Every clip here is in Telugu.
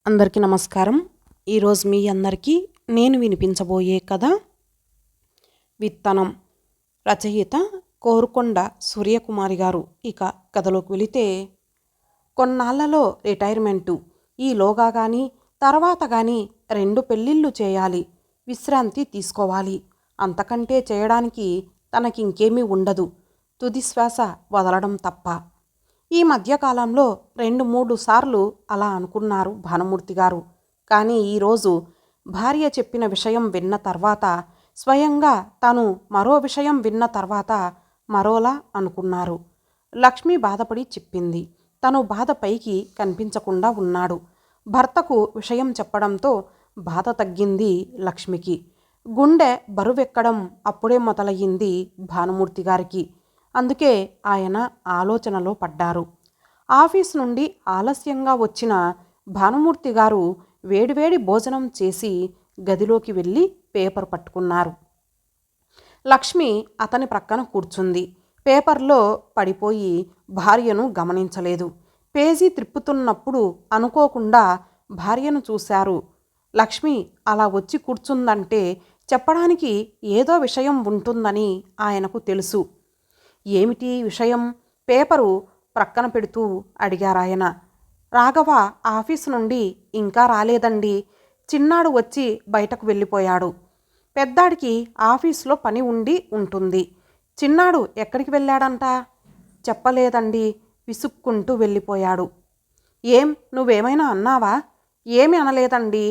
అందరికీ నమస్కారం. ఈరోజు మీ అందరికీ నేను వినిపించబోయే కథ విత్తనం. రచయిత కోరుకొండ సూర్యకుమారి గారు. ఇక కథలోకి వెళితే, కొన్నాళ్లలో రిటైర్మెంటు, ఈలోగా కానీ తర్వాత కానీ 2 పెళ్ళిళ్ళు చేయాలి, విశ్రాంతి తీసుకోవాలి. అంతకంటే చేయడానికి తనకింకేమీ ఉండదు, తుది శ్వాస వదలడం తప్ప. ఈ మధ్యకాలంలో 2-3 సార్లు అలా అనుకున్నారు భానుమూర్తి గారు. కానీ ఈరోజు భార్య చెప్పిన విషయం విన్న తర్వాత, స్వయంగా తను మరో విషయం విన్న తర్వాత మరోలా అనుకున్నారు. లక్ష్మి బాధపడి చెప్పింది. తను బాధ పైకి కనిపించకుండా ఉన్నాడు. భర్తకు విషయం చెప్పడంతో బాధ తగ్గింది లక్ష్మికి. గుండె బరువెక్కడం అప్పుడే మొదలయ్యింది భానుమూర్తి గారికి. అందుకే ఆయన ఆలోచనలో పడ్డారు. ఆఫీస్ నుండి ఆలస్యంగా వచ్చిన భానుమూర్తి గారు వేడివేడి భోజనం చేసి గదిలోకి వెళ్ళి పేపర్ పట్టుకున్నారు. లక్ష్మి అతని ప్రక్కన కూర్చుంది. పేపర్లో పడిపోయి భార్యను గమనించలేదు. పేజీ త్రిప్పుతున్నప్పుడు అనుకోకుండా భార్యను చూశారు. లక్ష్మి అలా వచ్చి కూర్చుందంటే చెప్పడానికి ఏదో విషయం ఉంటుందని ఆయనకు తెలుసు. ఏమిటి విషయం? పేపరు ప్రక్కన పెడుతూ అడిగారాయన. రాఘవ ఆఫీసు నుండి ఇంకా రాలేదండి. చిన్నాడు వచ్చి బయటకు వెళ్ళిపోయాడు. పెద్దాడికి ఆఫీసులో పని ఉండి ఉంటుంది. చిన్నాడు ఎక్కడికి వెళ్ళాడంట? చెప్పలేదండి, విసుక్కుంటూ వెళ్ళిపోయాడు. ఏం, నువ్వేమైనా అన్నావా? ఏమి అనలేదండి.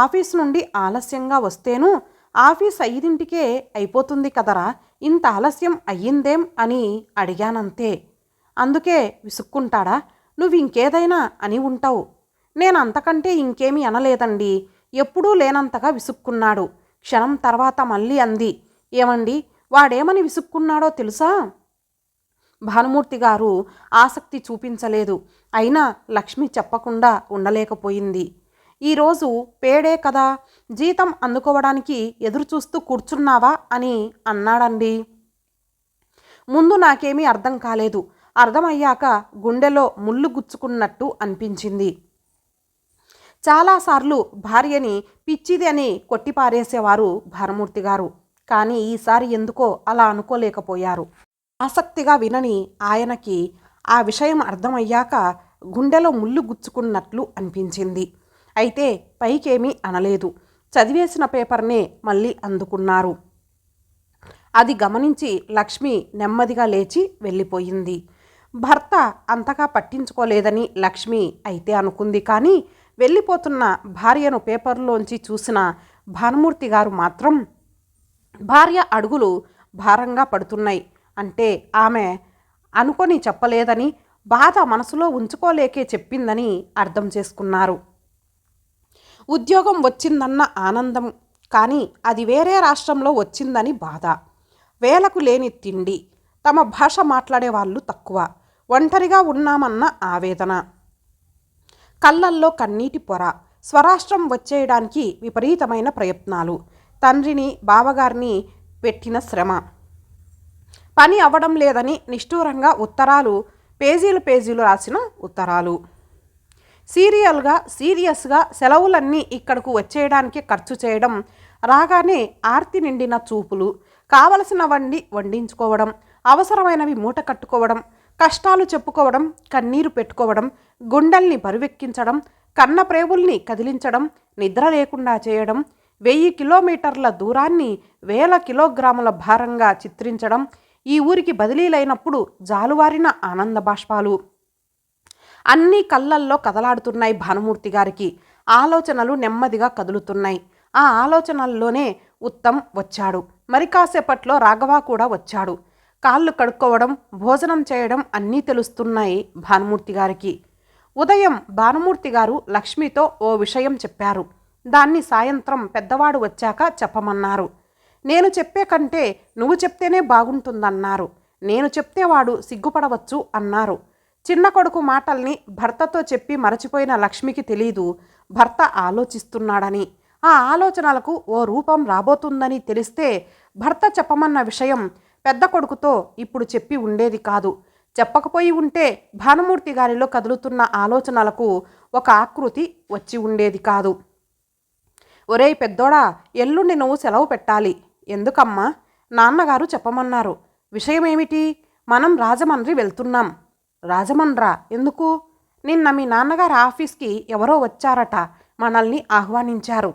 ఆఫీసు నుండి ఆలస్యంగా వస్తేను ఆఫీస్ 5ంటికే అయిపోతుంది కదరా, ఇంత ఆలస్యం అయ్యిందేం అని అడిగానంతే. అందుకే విసుక్కుంటాడా? నువ్వు ఇంకేదైనా అని ఉంటావు. నేను అంతకంటే ఇంకేమీ అనలేదండి. ఎప్పుడూ లేనంతగా విసుక్కున్నాడు. క్షణం తర్వాత మళ్ళీ అంది. ఏమండి, వాడేమని విసుక్కున్నాడో తెలుసా? భానుమూర్తి గారు ఆసక్తి చూపించలేదు. అయినా లక్ష్మి చెప్పకుండా ఉండలేకపోయింది. ఈరోజు పేడే కదా, జీతం అందుకోవడానికి ఎదురుచూస్తూ కూర్చున్నావా అని అన్నాడండి. ముందు నాకేమీ అర్థం కాలేదు. అర్థమయ్యాక గుండెలో ముళ్ళు గుచ్చుకున్నట్టు అనిపించింది. చాలాసార్లు భార్యని పిచ్చిది అని కొట్టిపారేసేవారు భానుమూర్తి గారు. కానీ ఈసారి ఎందుకో అలా అనుకోలేకపోయారు. ఆసక్తిగా వినని ఆయనకి ఆ విషయం అర్థమయ్యాక గుండెలో ముళ్ళు గుచ్చుకున్నట్లు అనిపించింది. అయితే పైకేమీ అనలేదు. చదివేసిన పేపర్నే మళ్ళీ అందుకున్నారు. అది గమనించి లక్ష్మి నెమ్మదిగా లేచి వెళ్ళిపోయింది. భర్త అంతగా పట్టించుకోలేదని లక్ష్మి అయితే అనుకుంది. కానీ వెళ్ళిపోతున్న భార్యను పేపర్లోంచి చూసిన భానుమూర్తి గారు మాత్రం భార్య అడుగులు భారంగా పడుతున్నాయి అంటే ఆమె అనుకొని చెప్పలేదని, బాధ మనసులో ఉంచుకోలేకే చెప్పిందని అర్థం చేసుకున్నారు. ఉద్యోగం వచ్చిందన్న ఆనందం, కానీ అది వేరే రాష్ట్రంలో వచ్చిందని బాధ. వేలకు లేని తిండి, తమ భాష మాట్లాడే వాళ్ళు తక్కువ, ఒంటరిగా ఉన్నామన్న ఆవేదన, కళ్ళల్లో కన్నీటి పొర, స్వరాష్ట్రం వచ్చేయడానికి విపరీతమైన ప్రయత్నాలు, తండ్రిని బావగారిని పెట్టిన శ్రమ, పని అవ్వడం లేదని నిష్ఠూరంగా ఉత్తరాలు, పేజీలు రాసిన ఉత్తరాలు, సీరియస్గా సెలవులన్నీ ఇక్కడకు వచ్చేయడానికి ఖర్చు చేయడం, రాగానే ఆర్తి నిండిన చూపులు, కావలసిన వండించుకోవడం, అవసరమైనవి మూట కట్టుకోవడం, కష్టాలు చెప్పుకోవడం, కన్నీరు పెట్టుకోవడం, గుండెల్ని బరువెక్కించడం, కన్న ప్రేవుల్ని కదిలించడం, నిద్ర లేకుండా చేయడం, 1000 కిలోమీటర్ల దూరాన్ని 1000 కిలోగ్రాముల భారంగా చిత్రించడం, ఈ ఊరికి బదిలీలైనప్పుడు జాలువారిన ఆనంద బాష్పాలు అన్నీ కళ్ళల్లో కదలాడుతున్నాయి భానుమూర్తి గారికి. ఆలోచనలు నెమ్మదిగా కదులుతున్నాయి. ఆ ఆలోచనల్లోనే ఉత్తమ్ వచ్చాడు. మరి కాసేపట్లో రాఘవ కూడా వచ్చాడు. కాళ్ళు కడుక్కోవడం, భోజనం చేయడం అన్నీ తెలుస్తున్నాయి భానుమూర్తి గారికి. ఉదయం భానుమూర్తి గారు లక్ష్మితో ఓ విషయం చెప్పారు. దాన్ని సాయంత్రం పెద్దవాడు వచ్చాక చెప్పమన్నారు. నేను చెప్పే కంటే నువ్వు చెప్తేనే బాగుంటుందన్నారు. నేను చెప్తే వాడు సిగ్గుపడవచ్చు అన్నారు. చిన్న కొడుకు మాటల్ని భర్తతో చెప్పి మరచిపోయిన లక్ష్మికి తెలీదు భర్త ఆలోచిస్తున్నాడని. ఆ ఆలోచనలకు ఓ రూపం రాబోతుందని తెలిస్తే భర్త చెప్పమన్న విషయం పెద్ద కొడుకుతో ఇప్పుడు చెప్పి ఉండేది కాదు. చెప్పకపోయి ఉంటే భానుమూర్తి గారిలో కదులుతున్న ఆలోచనలకు ఒక ఆకృతి వచ్చి ఉండేది కాదు. ఒరేయ్ పెద్దోడా, ఎల్లుండి నువ్వు సెలవు పెట్టాలి. ఎందుకమ్మా? నాన్నగారు చెప్పమన్నారు. విషయమేమిటి? మనం రాజమండ్రి వెళ్తున్నాం. రాజమండ్రా? ఎందుకు? నిన్న మీ నాన్నగారి ఆఫీస్కి ఎవరో వచ్చారట, మనల్ని ఆహ్వానించారు.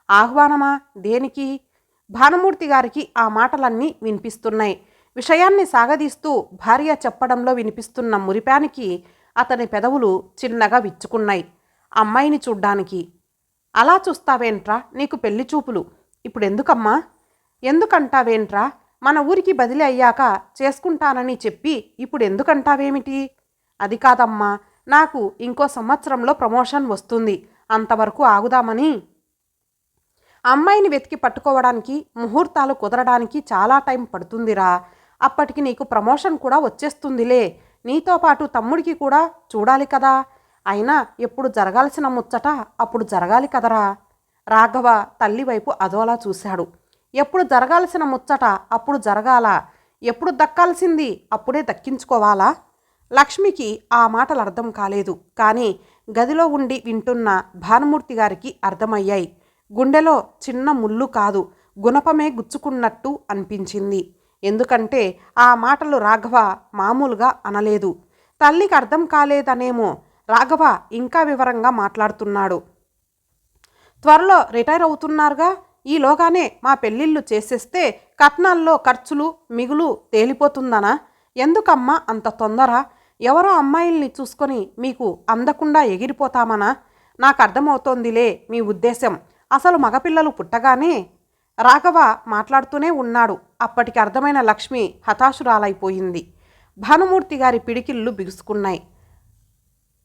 ఆహ్వానమా? దేనికి? భానుమూర్తి గారికి ఆ మాటలన్నీ వినిపిస్తున్నాయి. విషయాన్ని సాగదీస్తూ భార్య చెప్పడంలో వినిపిస్తున్న మురిపానికి అతని పెదవులు చిన్నగా విచ్చుకున్నాయి. అమ్మాయిని చూడ్డానికి. అలా చూస్తావేంట్రా? నీకు పెళ్లి చూపులు ఇప్పుడెందుకమ్మా? ఎందుకంటావేంట్రా? మన ఊరికి బదిలీ అయ్యాక చేసుకుంటానని చెప్పి ఇప్పుడు ఎందుకంటావేమిటి? అది కాదమ్మా, నాకు ఇంకో సంవత్సరంలో ప్రమోషన్ వస్తుంది, అంతవరకు ఆగుదామని. అమ్మాయిని వెతికి పట్టుకోవడానికి, ముహూర్తాలు కుదరడానికి చాలా టైం పడుతుందిరా. అప్పటికి నీకు ప్రమోషన్ కూడా వచ్చేస్తుందిలే. నీతో పాటు తమ్ముడికి కూడా చూడాలి కదా. అయినా ఎప్పుడు జరగాల్సిన ముచ్చట అప్పుడు జరగాలి కదరా. రాఘవ తల్లి వైపు అదోలా చూశాడు. ఎప్పుడు జరగాల్సిన ముచ్చట అప్పుడు జరగాలా? ఎప్పుడు దక్కాల్సింది అప్పుడే దక్కించుకోవాలా? లక్ష్మికి ఆ మాటలు అర్థం కాలేదు. కానీ గదిలో ఉండి వింటున్న భానుమూర్తి గారికి అర్థమయ్యాయి. గుండెలో చిన్న ముళ్ళు కాదు, గుణపమే గుచ్చుకున్నట్టు అనిపించింది. ఎందుకంటే ఆ మాటలు రాఘవ మామూలుగా అనలేదు. తల్లికి అర్థం కాలేదనేమో. రాఘవ ఇంకా వివరంగా మాట్లాడుతున్నాడు. త్వరలో రిటైర్ అవుతున్నారుగా, ఈలోగానే మా పెళ్ళిళ్ళు చేసేస్తే కట్నాల్లో ఖర్చులు మిగులు తేలిపోతుందనా? ఎందుకమ్మా అంత తొందర? ఎవరో అమ్మాయిల్ని చూసుకొని మీకు అందకుండా ఎగిరిపోతామనా? నాకు అర్థమవుతోందిలే మీ ఉద్దేశం. అసలు మగపిల్లలు పుట్టగానే. రాఘవ మాట్లాడుతూనే ఉన్నాడు. అప్పటికి అర్థమైన లక్ష్మి హతాశురాలైపోయింది. భానుమూర్తి గారి పిడికిళ్ళు బిగుసుకున్నాయి.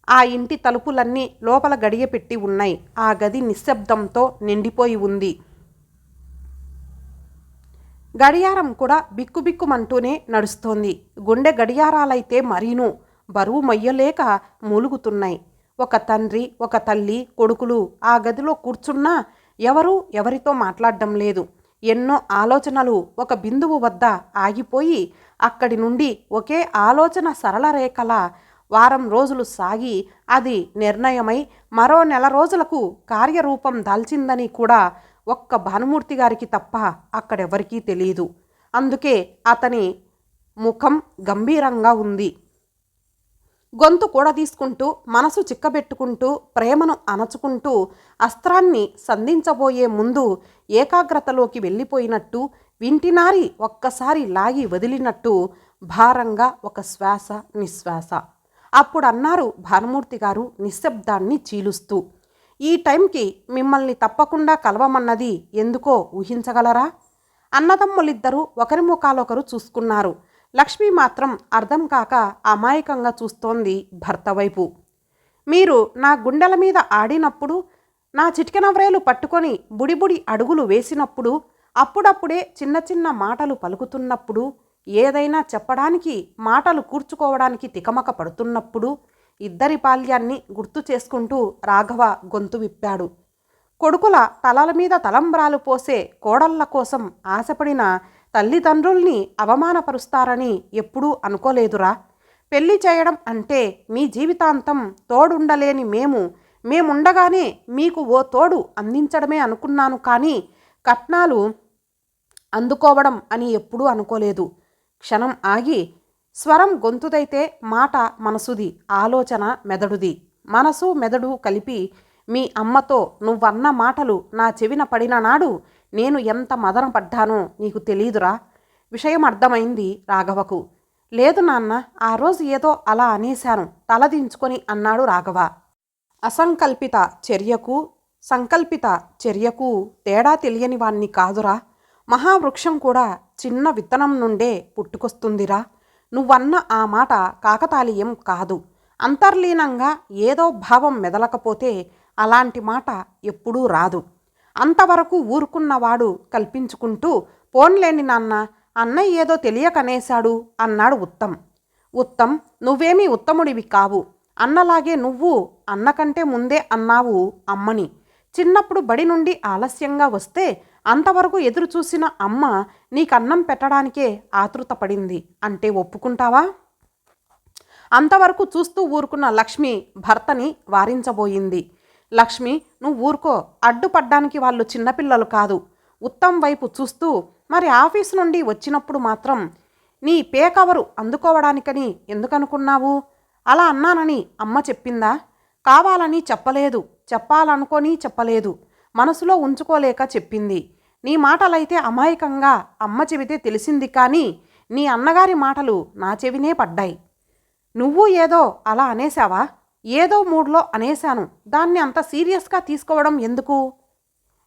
ఆ ఇంటి తలుపులన్నీ లోపల గడియపెట్టి ఉన్నాయి. ఆ గది నిశ్శబ్దంతో నిండిపోయి ఉంది. గడియారం కూడా బిక్కుబిక్కుమంటూనే నడుస్తోంది. గుండె గడియారాలైతే మరీనూ బరువు మొయ్యలేక మూలుగుతున్నాయి. ఒక తండ్రి, ఒక తల్లి, కొడుకులు ఆ గదిలో కూర్చున్నా ఎవరూ ఎవరితో మాట్లాడడం లేదు. ఎన్నో ఆలోచనలు ఒక బిందువు వద్ద ఆగిపోయి అక్కడి నుండి ఒకే ఆలోచన సరళ రేఖల వారం రోజులు సాగి అది నిర్ణయమై మరో నెల రోజులకు కార్యరూపం దాల్చిందని కూడా ఒక్క భానుమూర్తి గారికి తప్ప అక్కడెవరికీ తెలియదు. అందుకే అతని ముఖం గంభీరంగా ఉంది. గొంతు కూడా తీసుకుంటూ, మనసు చిక్కబెట్టుకుంటూ, ప్రేమను అణచుకుంటూ అస్త్రాన్ని సంధించబోయే ముందు ఏకాగ్రతలోకి వెళ్ళిపోయినట్టు, వింటినారి ఒక్కసారి లాగి వదిలినట్టు భారంగా ఒక శ్వాస నిశ్వాస. అప్పుడు అన్నారు భానుమూర్తి గారు నిశ్శబ్దాన్ని చీలుస్తూ, ఈ టైంకి మిమ్మల్ని తప్పకుండా కలవమన్నది ఎందుకో ఊహించగలరా? అన్నదమ్ములిద్దరూ ఒకరి ముఖాలొకరు చూసుకున్నారు. లక్ష్మి మాత్రం అర్థం కాక అమాయకంగా చూస్తోంది భర్త వైపు. మీరు నా గుండెల మీద ఆడినప్పుడు, నా చిటికెన వ్రేలు పట్టుకొని బుడిబుడి అడుగులు వేసినప్పుడు, అప్పుడప్పుడే చిన్న చిన్న మాటలు పలుకుతున్నప్పుడు, ఏదైనా చెప్పడానికి మాటలు కూర్చుకోవడానికి తికమక పడుతున్నప్పుడు ఇద్దరి బాల్యాన్ని గుర్తు చేసుకుంటూ రాఘవ గొంతు విప్పాడు. కొడుకుల తలల మీద తలంబ్రాలు పోసే కోడళ్ల కోసం ఆశపడిన తల్లిదండ్రుల్ని అవమానపరుస్తారని ఎప్పుడూ అనుకోలేదురా. పెళ్లి చేయడం అంటే మీ జీవితాంతం తోడుండలేని మేముండగానే మీకు ఓ తోడు అందించడమే అనుకున్నాను, కానీ కట్నాలు అందుకోవడం అని ఎప్పుడూ అనుకోలేదు. క్షణం ఆగి, స్వరం గొంతుదైతే మాట మనసుది, ఆలోచన మెదడుది. మనసు మెదడు కలిపి మీ అమ్మతో నువ్వన్న మాటలు నా చెవిన పడిన నాడు నేను ఎంత మదన పడ్డానో నీకు తెలీదురా. విషయం అర్థమైంది రాఘవకు. లేదు నాన్న, ఆ రోజు ఏదో అలా అనేశాను, తలదించుకొని అన్నాడు రాఘవ. అసంకల్పిత చర్యకు సంకల్పిత చర్యకు తేడా తెలియని వాణ్ణి కాదురా. మహావృక్షం కూడా చిన్న విత్తనం నుండే పుట్టుకొస్తుందిరా. నువ్వన్న ఆ మాట కాకతాళీయం కాదు. అంతర్లీనంగా ఏదో భావం మెదలకపోతే అలాంటి మాట ఎప్పుడూ రాదు. అంతవరకు ఊరుకున్నవాడు కల్పించుకుంటూ, పోన్లేని నాన్న, అన్నయ్య ఏదో తెలియకనేశాడు అన్నాడు ఉత్తమ్. ఉత్తమ్, నువ్వేమీ ఉత్తముడివి కావు. అన్నలాగే నువ్వు అన్నకంటే ముందే అన్నావు అమ్మని. చిన్నప్పుడు బడి నుండి ఆలస్యంగా వస్తే అంతవరకు ఎదురు చూసిన అమ్మ నీకన్నం పెట్టడానికే ఆతృతపడింది అంటే ఒప్పుకుంటావా? అంతవరకు చూస్తూ ఊరుకున్న లక్ష్మి భర్తని వారించబోయింది. లక్ష్మి, నువ్వు ఊరుకో, అడ్డుపడ్డానికి వాళ్ళు చిన్నపిల్లలు కాదు. ఉత్తమ్ వైపు చూస్తూ, మరి ఆఫీసు నుండి వచ్చినప్పుడు మాత్రం నీ పే కవరు అందుకోవడానికని ఎందుకనుకున్నావు? అలా అన్నానని అమ్మ చెప్పిందా? కావాలని చెప్పలేదు, చెప్పాలనుకొని చెప్పలేదు, మనసులో ఉంచుకోలేక చెప్పింది. నీ మాటలైతే అమాయకంగా అమ్మ చెబితే తెలిసింది, కానీ నీ అన్నగారి మాటలు నా చెవినే పడ్డాయి. నువ్వు ఏదో అలా అనేశావా? ఏదో మూడ్లో అనేశాను. దాన్ని అంత సీరియస్గా తీసుకోవడం ఎందుకు?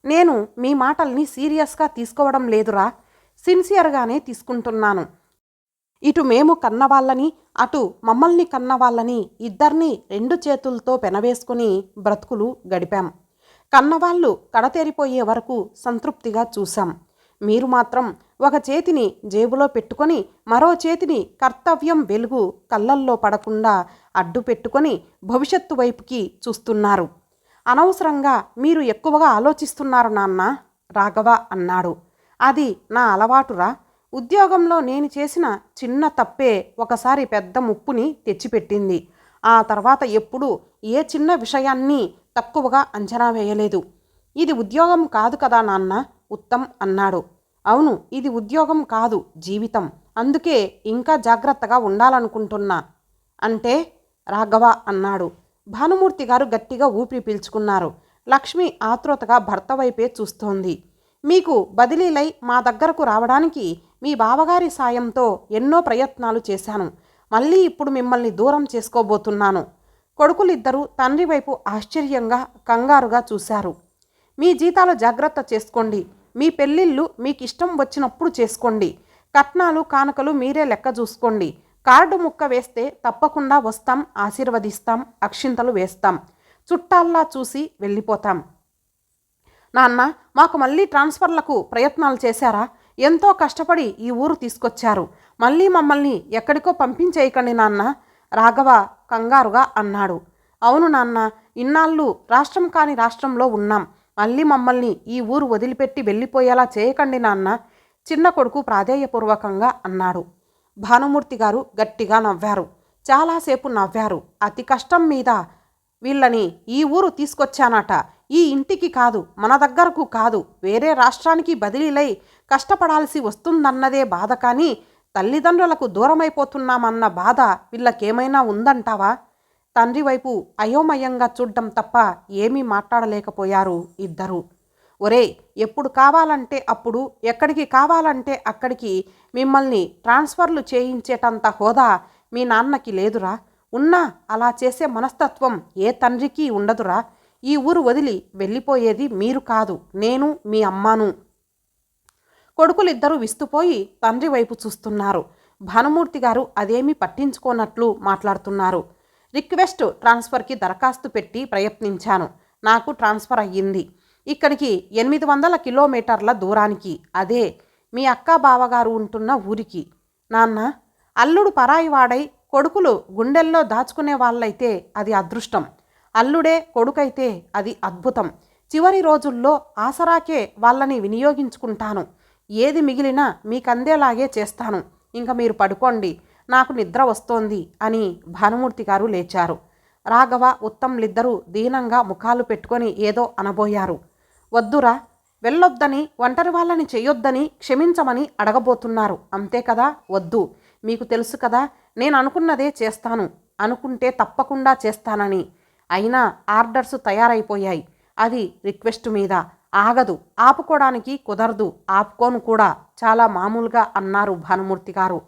నేను మీ మాటల్ని సీరియస్గా తీసుకోవడం లేదురా, సిన్సియర్గానే తీసుకుంటున్నాను. ఇటు మేము కన్నవాళ్ళని, అటు మమ్మల్ని కన్నవాళ్ళని ఇద్దరినీ 2 చేతులతో పెనవేసుకుని బ్రతుకులు గడిపాం. కన్నవాళ్ళు కడతేరిపోయే వరకు సంతృప్తిగా చూశాం. మీరు మాత్రం ఒక చేతిని జేబులో పెట్టుకొని మరో చేతిని కర్తవ్యం వెలుగు కళ్ళల్లో పడకుండా అడ్డు పెట్టుకొని భవిష్యత్తు వైపుకి చూస్తున్నారు. అనవసరంగా మీరు ఎక్కువగా ఆలోచిస్తున్నారు నాన్న, రాఘవ అన్నాడు. అది నా అలవాటురా. ఉద్యోగంలో నేను చేసిన చిన్న తప్పే ఒకసారి పెద్ద ముప్పుని తెచ్చిపెట్టింది. ఆ తర్వాత ఎప్పుడూ ఏ చిన్న విషయాన్ని తక్కువగా అంచనా వేయలేదు. ఇది ఉద్యోగం కాదు కదా నాన్న, ఉత్తమ్ అన్నాడు. అవును, ఇది ఉద్యోగం కాదు, జీవితం. అందుకే ఇంకా జాగ్రత్తగా ఉండాలనుకుంటున్నా. అంటే? రాఘవ అన్నాడు. భానుమూర్తి గారు గట్టిగా ఊపిరి పీల్చుకున్నారు. లక్ష్మి ఆతృతగా భర్త వైపే చూస్తోంది. మీకు బదిలీలై మా దగ్గరకు రావడానికి మీ బావగారి సాయంతో ఎన్నో ప్రయత్నాలు చేశాను. మళ్ళీ ఇప్పుడు మిమ్మల్ని దూరం చేసుకోబోతున్నాను. కొడుకులిద్దరూ తండ్రి వైపు ఆశ్చర్యంగా కంగారుగా చూశారు. మీ జీతాలు జాగ్రత్త చేసుకోండి. మీ పెళ్ళిళ్ళు మీకు ఇష్టం వచ్చినప్పుడు చేసుకోండి. కట్నాలు కానుకలు మీరే లెక్క చూసుకోండి. కార్డు ముక్క వేస్తే తప్పకుండా వస్తాం, ఆశీర్వదిస్తాం, అక్షింతలు వేస్తాం, చుట్టాల్లా చూసి వెళ్ళిపోతాం. నాన్న, మాకు మళ్ళీ ట్రాన్స్ఫర్లకు ప్రయత్నాలు చేశారా? ఎంతో కష్టపడి ఈ ఊరు తీసుకొచ్చారు. మళ్ళీ మమ్మల్ని ఎక్కడికో పంపించేయకండి నాన్న, రాఘవ కంగారుగా అన్నాడు. అవును నాన్న, ఇన్నాళ్ళు రాష్ట్రం కాని రాష్ట్రంలో ఉన్నాం. మళ్ళీ మమ్మల్ని ఈ ఊరు వదిలిపెట్టి వెళ్ళిపోయేలా చేయకండి నాన్న, చిన్న కొడుకు ప్రాధేయపూర్వకంగా అన్నాడు. భానుమూర్తి గారు గట్టిగా నవ్వారు. చాలాసేపు నవ్వారు. అతి కష్టం మీద వీళ్ళని ఈ ఊరు తీసుకొచ్చానట. ఈ ఇంటికి కాదు, మన దగ్గరకు కాదు, వేరే రాష్ట్రానికి బదిలీలై కష్టపడాల్సి వస్తుందన్నదే బాధ, కానీ తల్లిదండ్రులకు దూరమైపోతున్నామన్న బాధ వీళ్ళకేమైనా ఉందంటావా? తండ్రి వైపు అయోమయంగా చూడ్డం తప్ప ఏమీ మాట్లాడలేకపోయారు ఇద్దరు. ఒరేయ్, ఎప్పుడు కావాలంటే అప్పుడు, ఎక్కడికి కావాలంటే అక్కడికి మిమ్మల్ని ట్రాన్స్ఫర్లు చేయించేటంత హోదా మీ నాన్నకి లేదురా. ఉన్నా అలా చేసే మనస్తత్వం ఏ తండ్రికి ఉండదురా. ఈ ఊరు వదిలి వెళ్ళిపోయేది మీరు కాదు, నేను, మీ అమ్మాను. కొడుకులిద్దరూ విస్తుపోయి తండ్రి వైపు చూస్తున్నారు. భానుమూర్తి గారు అదేమీ పట్టించుకోనట్లు మాట్లాడుతున్నారు. రిక్వెస్ట్ ట్రాన్స్ఫర్కి దరఖాస్తు పెట్టి ప్రయత్నించాను. నాకు ట్రాన్స్ఫర్ అయ్యింది. ఇక్కడికి 800 కిలోమీటర్ల దూరానికి, అదే మీ అక్క బావగారు ఉంటున్న ఊరికి. నాన్న, అల్లుడు పరాయివాడై కొడుకులు గుండెల్లో దాచుకునే వాళ్ళైతే అది అదృష్టం. అల్లుడే కొడుకైతే అది అద్భుతం. చివరి రోజుల్లో ఆసరాకే వాళ్ళని వినియోగించుకుంటాను. ఏది మిగిలినా మీకందేలాగే చేస్తాను. ఇంక మీరు పడుకోండి, నాకు నిద్ర వస్తోంది అని భానుమూర్తి గారు లేచారు. రాఘవ, ఉత్తమ్లిద్దరూ దీనంగా ముఖాలు పెట్టుకొని ఏదో అనబోయారు. వద్దురా, వెళ్ళొద్దని, ఒంటరి వాళ్ళని చెయ్యొద్దని క్షమించమని అడగబోతున్నారు అంతే కదా? వద్దు, మీకు తెలుసు కదా నేను అనుకున్నదే చేస్తాను, అనుకుంటే తప్పకుండా చేస్తానని. అయినా ఆర్డర్స్ తయారైపోయాయి. అది రిక్వెస్ట్ మీద ఆగదు, ఆపుకోవడానికి కుదరదు, ఆపుకోను కూడా, చాలా మామూలుగా అన్నారు భానుమూర్తి గారు.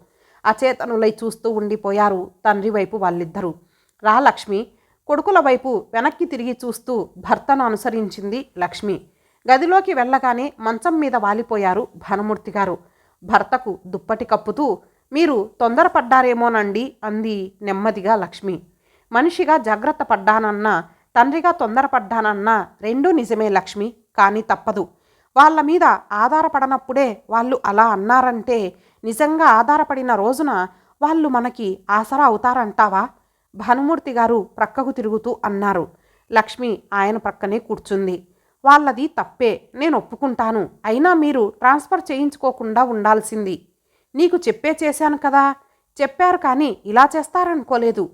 అచేతనులై చూస్తూ ఉండిపోయారు తండ్రి వైపు వాళ్ళిద్దరూ. రా లక్ష్మి. కొడుకుల వైపు వెనక్కి తిరిగి చూస్తూ భర్తను అనుసరించింది లక్ష్మి. గదిలోకి వెళ్ళగానే మంచం మీద వాలిపోయారు భానుమూర్తి గారు. భర్తకు దుప్పటి కప్పుతూ, మీరు తొందరపడ్డారేమోనండి అంది నెమ్మదిగా లక్ష్మి. మనిషిగా జాగ్రత్త పడ్డానన్నా, తండ్రిగా తొందరపడ్డానన్నా రెండూ నిజమే లక్ష్మి, కానీ తప్పదు. వాళ్ళ మీద ఆధారపడనప్పుడే వాళ్ళు అలా అన్నారంటే, నిజంగా ఆధారపడిన రోజున వాళ్ళు మనకి ఆసరా అవుతారంటావా? భానుమూర్తి గారు ప్రక్కకు తిరుగుతూ అన్నారు. లక్ష్మి ఆయన ప్రక్కనే కూర్చుంది. వాళ్ళది తప్పే, నేను ఒప్పుకుంటాను. అయినా మీరు ట్రాన్స్ఫర్ చేయించుకోకుండా ఉండాల్సింది. నీకు చెప్పే చేశాను కదా, చెప్పారు కానీ ఇలా చేస్తారనుకోలేదు.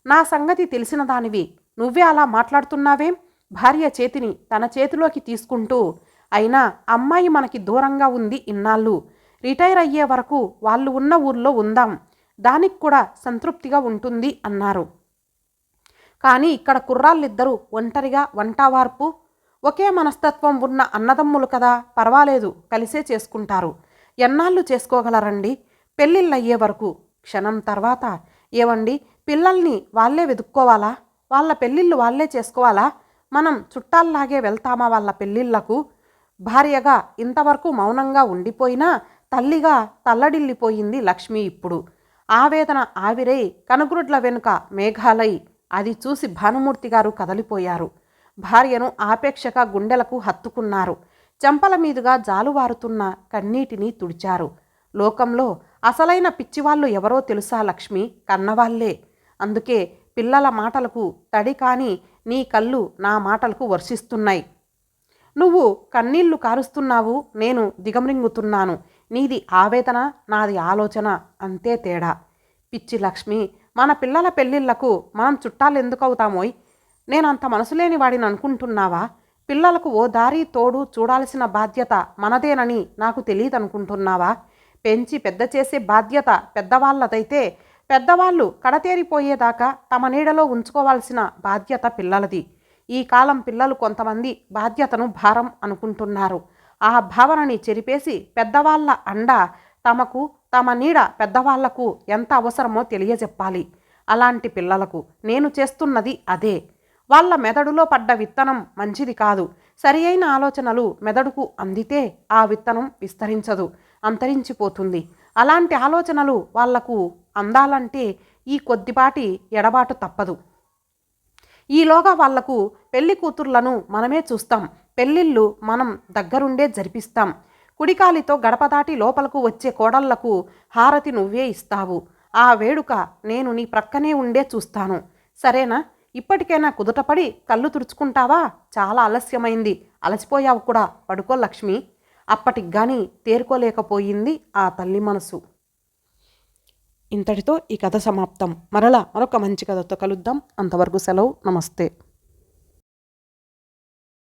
నా సంగతి తెలిసిన దానివి నువ్వే అలా మాట్లాడుతున్నావేం? భార్య చేతిని తన చేతిలోకి తీసుకుంటూ, అయినా అమ్మాయి మనకి దూరంగా ఉంది ఇన్నాళ్ళు. రిటైర్ అయ్యే వరకు వాళ్ళు ఉన్న ఊర్లో ఉందాం, దానికి కూడా సంతృప్తిగా ఉంటుంది అన్నారు. కానీ ఇక్కడ కుర్రాళ్ళిద్దరూ ఒంటరిగా వంటవార్పు, ఒకే మనస్తత్వం ఉన్న అన్నదమ్ములు కదా, పర్వాలేదు కలిసే చేసుకుంటారు. ఎన్నాళ్ళు చేసుకోగలరండి పెళ్ళిళ్ళయ్యే వరకు? క్షణం తర్వాత, ఏవండి పిల్లల్ని వాళ్ళే వెతుక్కోవాలా? వాళ్ళ పెళ్ళిళ్ళు వాళ్ళే చేసుకోవాలా? మనం చుట్టాల్లాగే వెళ్తామా వాళ్ళ పెళ్ళిళ్ళకు? భార్యగా ఇంతవరకు మౌనంగా ఉండిపోయినా తల్లిగా తల్లడిల్లిపోయింది లక్ష్మి ఇప్పుడు. ఆవేదన ఆవిరై కనుగురుడ్ల వెనుక మేఘాలై అది చూసి భానుమూర్తి గారు కదలిపోయారు. భార్యను ఆపేక్షగా గుండెలకు హత్తుకున్నారు. చెంపల మీదుగా జాలువారుతున్న కన్నీటిని తుడిచారు. లోకంలో అసలైన పిచ్చివాళ్ళు ఎవరో తెలుసా లక్ష్మి? కన్నవాళ్లే. అందుకే పిల్లల మాటలకు తడి కాని నీ కళ్ళు నా మాటలకు వర్షిస్తున్నాయి. నువ్వు కన్నీళ్లు కారుస్తున్నావు, నేను దిగమ్రింగుతున్నాను. నీది ఆవేదన, నాది ఆలోచన, అంతే తేడా. పిచ్చి లక్ష్మి, మన పిల్లల పెళ్ళిళ్లకు మనం చుట్టాలెందుకవుతామోయ్? నేనంత మనసులేని వాడిని అనుకుంటున్నావా? పిల్లలకు ఓ దారి తోడు చూడాల్సిన బాధ్యత మనదేనని నాకు తెలియదనుకుంటున్నావా? పెంచి పెద్ద చేసే బాధ్యత పెద్దవాళ్ళదైతే పెద్దవాళ్ళు కడతేరిపోయేదాకా తమ నీడలో ఉంచుకోవాల్సిన బాధ్యత పిల్లలది. ఈ కాలం పిల్లలు కొంతమంది బాధ్యతను భారం అనుకుంటున్నారు. ఆ భావనని చెరిపేసి పెద్దవాళ్ళ అండ తమకు, తమ నీడ పెద్దవాళ్లకు ఎంత అవసరమో తెలియజెప్పాలి. అలాంటి పిల్లలకు నేను చేస్తున్నది అదే. వాళ్ళ మెదడులో పడ్డ విత్తనం మంచిది కాదు. సరి అయిన ఆలోచనలు మెదడుకు అందితే ఆ విత్తనం విస్తరించదు, అంతరించిపోతుంది. అలాంటి ఆలోచనలు వాళ్లకు అందాలంటే ఈ కొద్దిపాటి ఎడబాటు తప్పదు. ఈలోగా వాళ్లకు పెళ్లి కూతుర్లను మనమే చూస్తాం, పెళ్ళిళ్ళు మనం దగ్గరుండే జరిపిస్తాం. కుడికాలితో గడప దాటి లోపలకు వచ్చే కోడళ్లకు హారతి నువ్వే ఇస్తావు. ఆ వేడుక నేను నీ ప్రక్కనే ఉండే చూస్తాను. సరేనా? ఇప్పటికైనా కుదుటపడి కళ్ళు తుడుచుకుంటావా? చాలా ఆలస్యమైంది, అలసిపోయావు కూడా, పడుకో లక్ష్మి. అప్పటికి గాని తేరుకోలేకపోయింది ఆ తల్లి మనసు. ఇంతటితో ఈ కథ సమాప్తం. మరలా మరొక మంచి కథతో కలుద్దాం. అంతవరకు సెలవు. నమస్తే.